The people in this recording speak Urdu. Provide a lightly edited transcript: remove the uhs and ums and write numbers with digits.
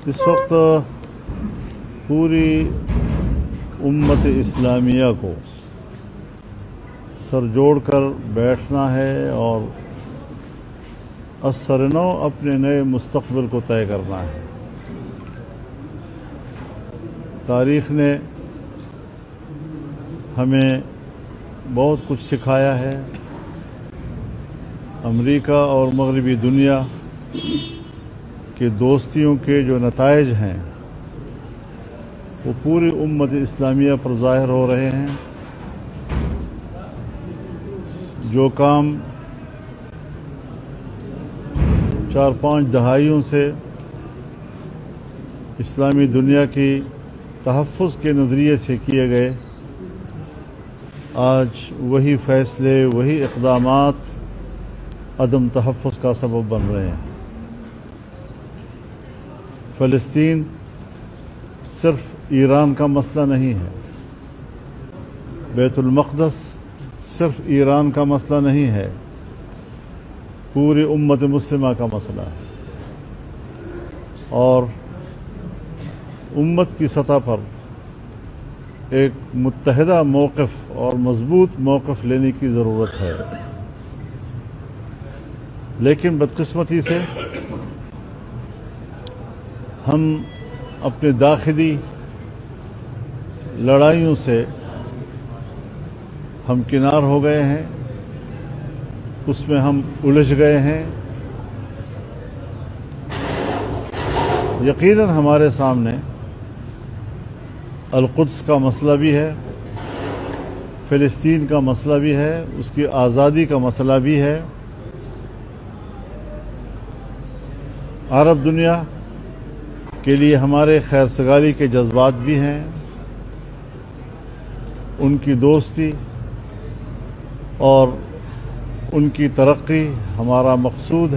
اس وقت پوری امت اسلامیہ کو سر جوڑ کر بیٹھنا ہے اور از سر نو اپنے نئے مستقبل کو طے کرنا ہے۔ تاریخ نے ہمیں بہت کچھ سکھایا ہے۔ امریکہ اور مغربی دنیا کے دوستیوں کے جو نتائج ہیں وہ پوری امت اسلامیہ پر ظاہر ہو رہے ہیں۔ جو کام 4-5 دہائیوں سے اسلامی دنیا کی تحفظ کے نظریے سے کیے گئے، آج وہی فیصلے، وہی اقدامات عدم تحفظ کا سبب بن رہے ہیں۔ فلسطین صرف ایران کا مسئلہ نہیں ہے، بیت المقدس صرف ایران کا مسئلہ نہیں ہے، پوری امت مسلمہ کا مسئلہ ہے۔ اور امت کی سطح پر ایک متحدہ موقف اور مضبوط موقف لینے کی ضرورت ہے۔ لیکن بدقسمتی سے ہم اپنے داخلی لڑائیوں سے ہم کنار ہو گئے ہیں، اس میں ہم الجھ گئے ہیں۔ یقیناً ہمارے سامنے القدس کا مسئلہ بھی ہے، فلسطین کا مسئلہ بھی ہے، اس کی آزادی کا مسئلہ بھی ہے۔ عرب دنیا کے لیے ہمارے خیر سگالی کے جذبات بھی ہیں، ان کی دوستی اور ان کی ترقی ہمارا مقصود ہے۔